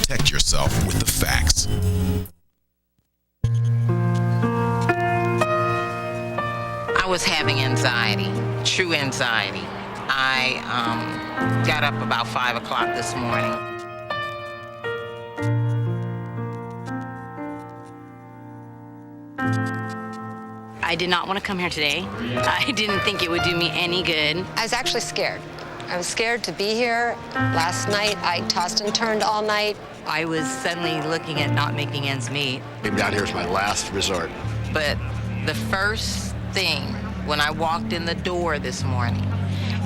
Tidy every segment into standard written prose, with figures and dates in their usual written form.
Protect yourself with the facts. I was having anxiety, true anxiety. I got up about 5 o'clock this morning. I did not want to come here today. I didn't think it would do me any good. I was actually scared. I was scared to be here. Last night, I tossed and turned all night. I was suddenly looking at not making ends meet. Came down here as my last resort. But the first thing, when I walked in the door this morning,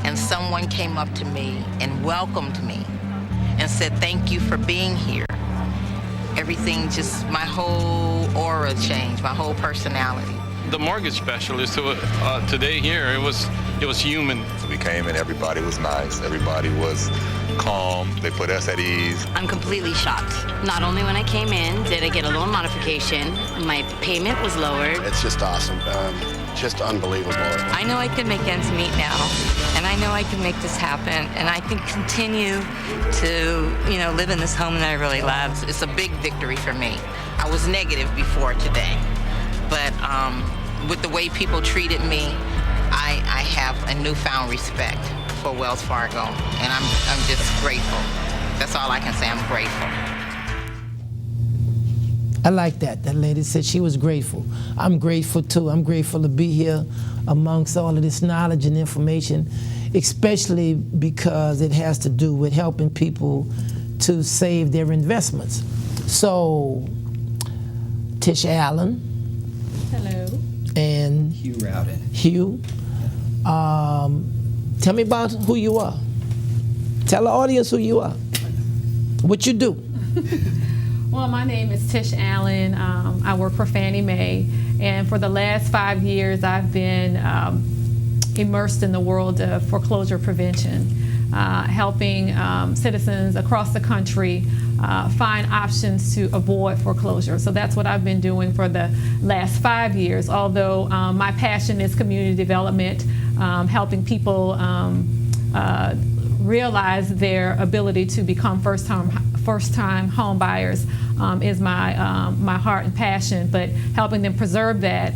and someone came up to me and welcomed me and said, "Thank you for being here," everything just, my whole aura changed, my whole personality. The mortgage specialist today here, it was human. We came and everybody was nice. Everybody was calm. They put us at ease. I'm completely shocked. Not only when I came in did I get a loan modification, my payment was lowered. It's just awesome. Just unbelievable. I know I can make ends meet now, and I know I can make this happen, and I can continue to, live in this home that I really love. It's a big victory for me. I was negative before today, but with the way people treated me, I have a newfound respect for Wells Fargo, and I'm just grateful. That's all I can say. I'm grateful. I like that. That lady said she was grateful. I'm grateful too. I'm grateful to be here amongst all of this knowledge and information, especially because it has to do with helping people to save their investments. So, Tish Allen. Hello. And Hugh Rowden. Hugh. Tell me about who you are. Tell the audience who you are. What you do. Well, my name is Tish Allen. I work for Fannie Mae, and for the last 5 years, I've been immersed in the world of foreclosure prevention, helping citizens across the country find options to avoid foreclosure. So that's what I've been doing for the last 5 years, although my passion is community development, helping people realize their ability to become first-time home buyers is my heart and passion, but helping them preserve that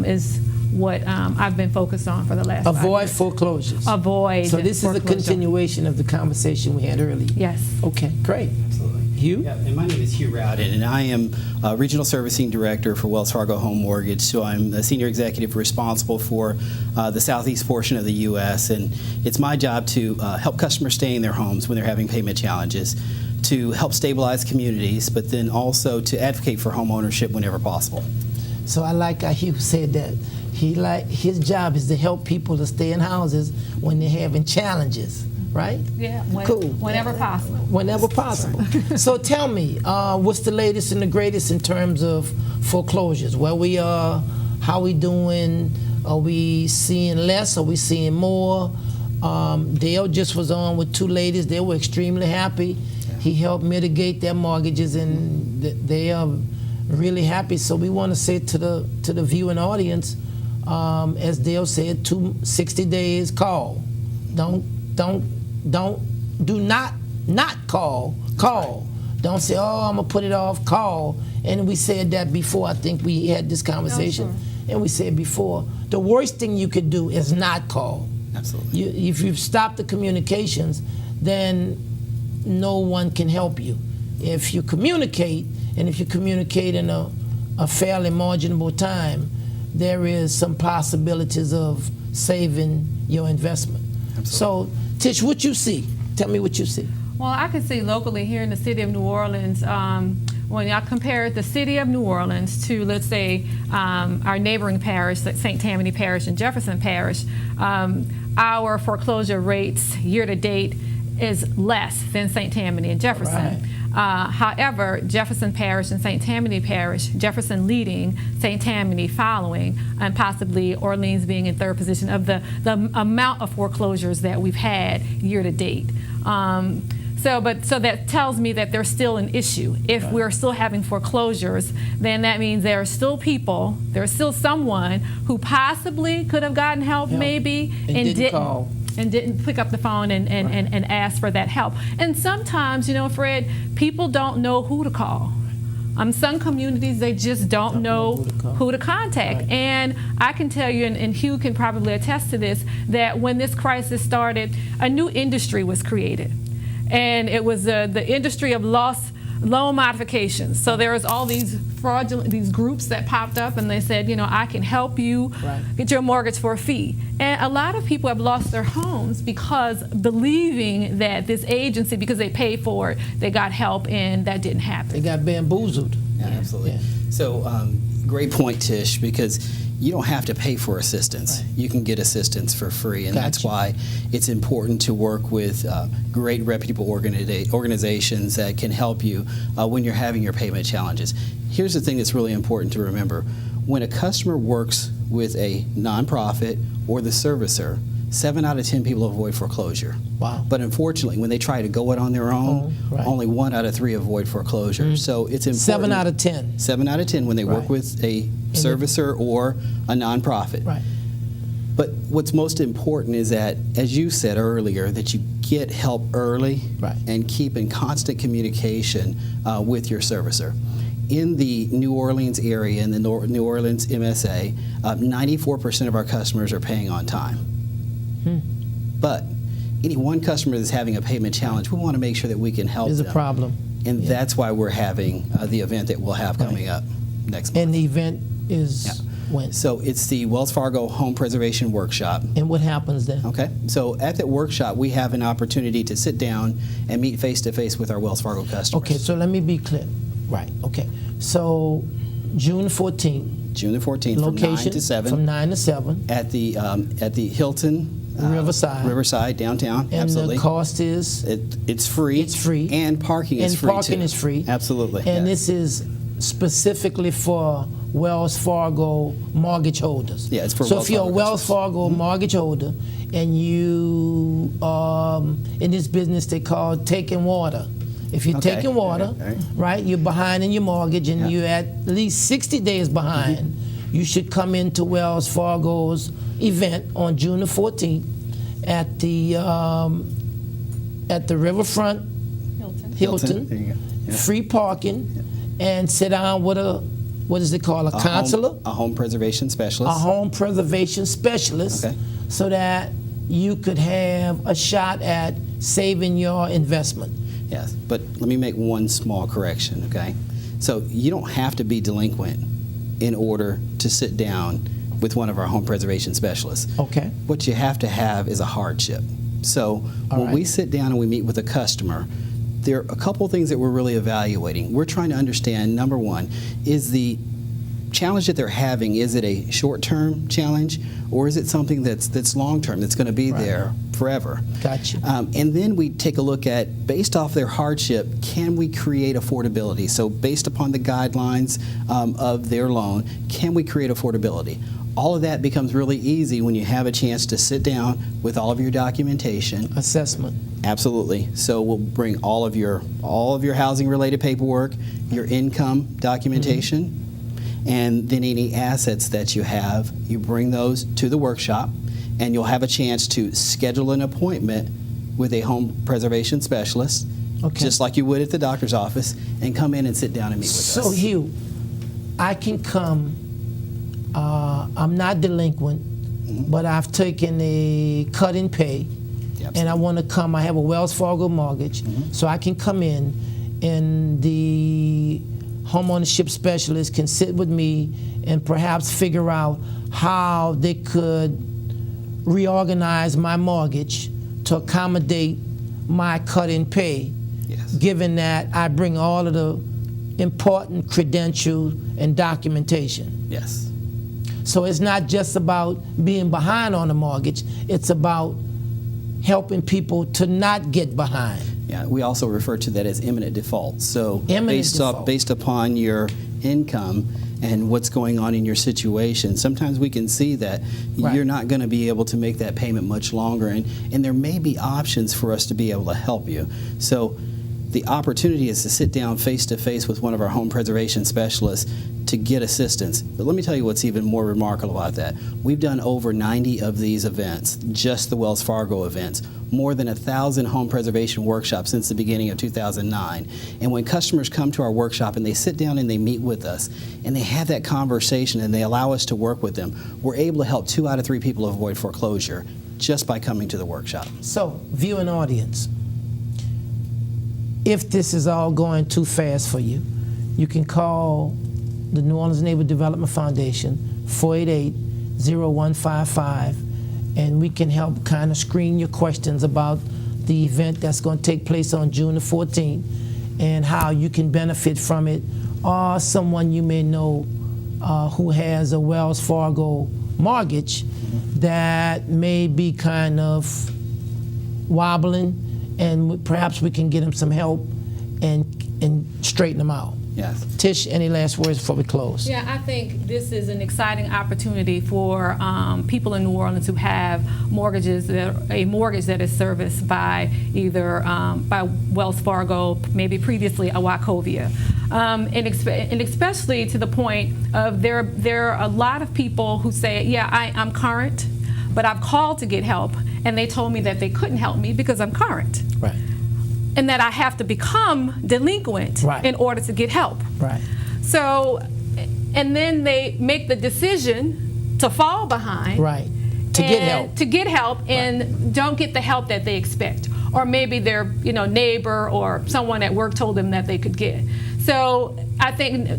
is what I've been focused on for the last 5 years. Avoid foreclosures. Avoid So this foreclosure. is a continuation of the conversation we had earlier. Yes. Okay, great. Absolutely. Hugh? Yeah, and my name is Hugh Rowden, and I am Regional Servicing Director for Wells Fargo Home Mortgage. So I'm the Senior Executive responsible for the southeast portion of the U.S., and it's my job to help customers stay in their homes when they're having payment challenges, to help stabilize communities, but then also to advocate for home ownership whenever possible. So I like how Hugh said that. His job is to help people to stay in houses when they're having challenges, right? Yeah, cool. Whenever possible. Whenever possible. So tell me, what's the latest and the greatest in terms of foreclosures? Where we are, how we doing? Are we seeing less? Are we seeing more? Dale just was on with 2 ladies. They were extremely happy. He helped mitigate their mortgages, and they are really happy. So we want to say to the viewing audience, as Dale said, 60 days call. Do not call. Call. Don't say, oh, I'm gonna put it off. Call. And we said that before. I think we had this conversation, and we said before, the worst thing you could do is not call. Absolutely. If you've stopped the communications, then no one can help you. If you communicate, and if you communicate in a fairly marginable time, there is some possibilities of saving your investment. Absolutely. So, Tish, what you see? Tell me what you see. Well, I can see locally here in the city of New Orleans, when I compare the city of New Orleans to, let's say, our neighboring parish, like St. Tammany Parish and Jefferson Parish, our foreclosure rates year to date is less than St. Tammany and Jefferson. Right. However, Jefferson Parish and St. Tammany Parish, Jefferson leading, St. Tammany following, and possibly Orleans being in third position of the amount of foreclosures that we've had year to date. So that tells me that there's still an issue. If we're still having foreclosures, then that means there are still people, there's still someone who possibly could have gotten help maybe and didn't call. and didn't pick up the phone and ask for that help. And sometimes, Fred, people don't know who to call. Some communities, they just don't know who to contact. Right. And I can tell you, and Hugh can probably attest to this, that when this crisis started, a new industry was created. And it was the industry of loan modifications. So there was all these fraudulent, these groups that popped up, and they said, I can help you get your mortgage for a fee. And a lot of people have lost their homes because believing that this agency, because they paid for it, they got help, and that didn't happen. They got bamboozled. Yeah, absolutely. Yeah. So great point, Tish, because you don't have to pay for assistance. Right. You can get assistance for free, and that's why it's important to work with great reputable organizations that can help you when you're having your payment challenges. Here's the thing that's really important to remember. When a customer works with a nonprofit or the servicer, 7 out of 10 people avoid foreclosure. Wow. But unfortunately, when they try to go it on their own, only 1 out of 3 avoid foreclosure. Mm-hmm. So it's important. 7 out of 10. 7 out of 10 when they work with a servicer or a nonprofit. Right. But what's most important is that, as you said earlier, that you get help early and keep in constant communication with your servicer. In the New Orleans area, in the New Orleans MSA, 94% of our customers are paying on time. But any one customer that's having a payment challenge, we want to make sure that we can help them. There's a problem. And that's why we're having the event that we'll have coming up next month. And the event is when? So it's the Wells Fargo Home Preservation Workshop. And what happens then? Okay. So at that workshop, we have an opportunity to sit down and meet face-to-face with our Wells Fargo customers. Okay, so let me be clear. Right, okay. So June 14th. June the 14th, location, from 9 to 7. From 9 to 7. At the Hilton. Riverside, downtown. And absolutely. The cost is? It's free. It's free. And parking is free, parking is free. Absolutely. And this is specifically for Wells Fargo mortgage holders. Yeah, it's for so Wells if you're Fargo a Wells Fargo mortgage holder and you in this business they call taking water. If you're taking water, right, you're behind in your mortgage and you're at least 60 days behind, you should come into Wells Fargo's event on June the 14th at the Riverfront Hilton. Free parking, and sit down with what is it called, a counselor? A home preservation specialist. A home preservation specialist, so that you could have a shot at saving your investment. Yes, but let me make one small correction, okay? So you don't have to be delinquent in order to sit down with one of our home preservation specialists. Okay. What you have to have is a hardship. So when we sit down and we meet with a customer, there are a couple things that we're really evaluating. We're trying to understand, number one, is the challenge that they're having, is it a short-term challenge, or is it something that's long-term, that's going to be there forever? Gotcha. And then we take a look at, based off their hardship, can we create affordability? So based upon the guidelines of their loan, can we create affordability? All of that becomes really easy when you have a chance to sit down with all of your documentation. Assessment. Absolutely. So we'll bring all of your housing-related paperwork, your income documentation, and then any assets that you have, you bring those to the workshop, and you'll have a chance to schedule an appointment with a home preservation specialist, just like you would at the doctor's office, and come in and sit down and meet with us. So Hugh, I can come, I'm not delinquent, but I've taken a cut in pay, and I want to come, I have a Wells Fargo mortgage, so I can come in, and the homeownership specialist can sit with me and perhaps figure out how they could reorganize my mortgage to accommodate my cut in pay, given that I bring all of the important credentials and documentation. Yes. So it's not just about being behind on the mortgage, it's about helping people to not get behind. Yeah, we also refer to that as imminent default. So default. Based upon your income and what's going on in your situation, sometimes we can see that you're not going to be able to make that payment much longer, and there may be options for us to be able to help you. So the opportunity is to sit down face-to-face with one of our home preservation specialists to get assistance. But let me tell you what's even more remarkable about that. We've done over 90 of these events, just the Wells Fargo events, more than 1,000 home preservation workshops since the beginning of 2009. And when customers come to our workshop and they sit down and they meet with us and they have that conversation and they allow us to work with them, we're able to help 2 out of 3 people avoid foreclosure just by coming to the workshop. So, viewing audience, if this is all going too fast for you, you can call the New Orleans Neighborhood Development Foundation, 488-0155, and we can help kind of screen your questions about the event that's going to take place on June the 14th and how you can benefit from it, or someone you may know who has a Wells Fargo mortgage that may be kind of wobbling, and perhaps we can get them some help and straighten them out. Yes. Tish, any last words before we close? Yeah, I think this is an exciting opportunity for people in New Orleans who have mortgages, a mortgage that is serviced by either by Wells Fargo, maybe previously a Wachovia. And especially to the point of there are a lot of people who say, yeah, I'm current, but I've called to get help, and they told me that they couldn't help me because I'm current. Right. And that I have to become delinquent in order to get help. Right. So, and then they make the decision to fall behind. Right. To get help. To get help and don't get the help that they expect. Or maybe their neighbor or someone at work told them that they could get. So I think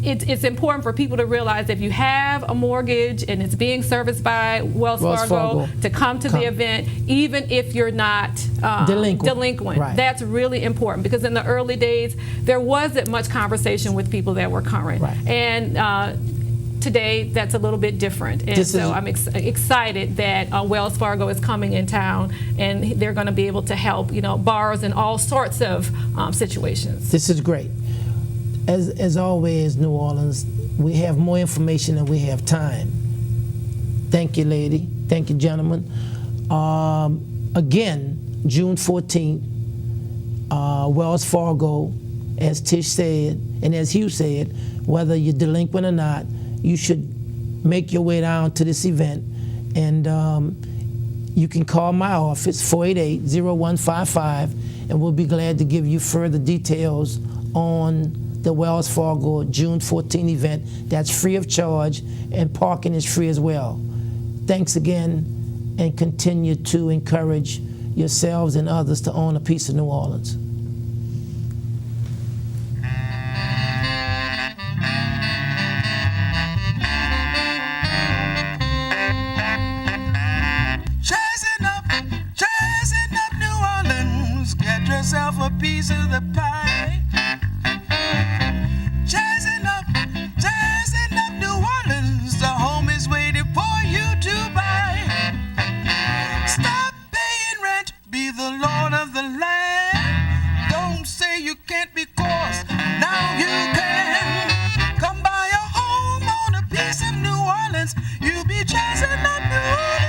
it's important for people to realize if you have a mortgage and it's being serviced by Wells Fargo, to come to the event, even if you're not delinquent. Right. That's really important, because in the early days, there wasn't much conversation with people that were current. Right. And today, that's a little bit different. And so I'm excited that Wells Fargo is coming in town, and they're going to be able to help borrowers in all sorts of situations. This is great. As always, New Orleans, we have more information than we have time. Thank you, lady. Thank you, gentlemen. Again, June 14th, Wells Fargo, as Tish said, and as Hugh said, whether you're delinquent or not, you should make your way down to this event. And you can call my office, 488-0155, and we'll be glad to give you further details on the Wells Fargo June 14 event. That's free of charge, and parking is free as well. Thanks again, and continue to encourage yourselves and others to own a piece of New Orleans. Chasing up New Orleans, get yourself a piece of the pie. Chasing up New Orleans, the home is waiting for you to buy. Stop paying rent, be the lord of the land. Don't say you can't be coarse, now you can. Come buy a home on a piece of New Orleans, you'll be chasing up New Orleans.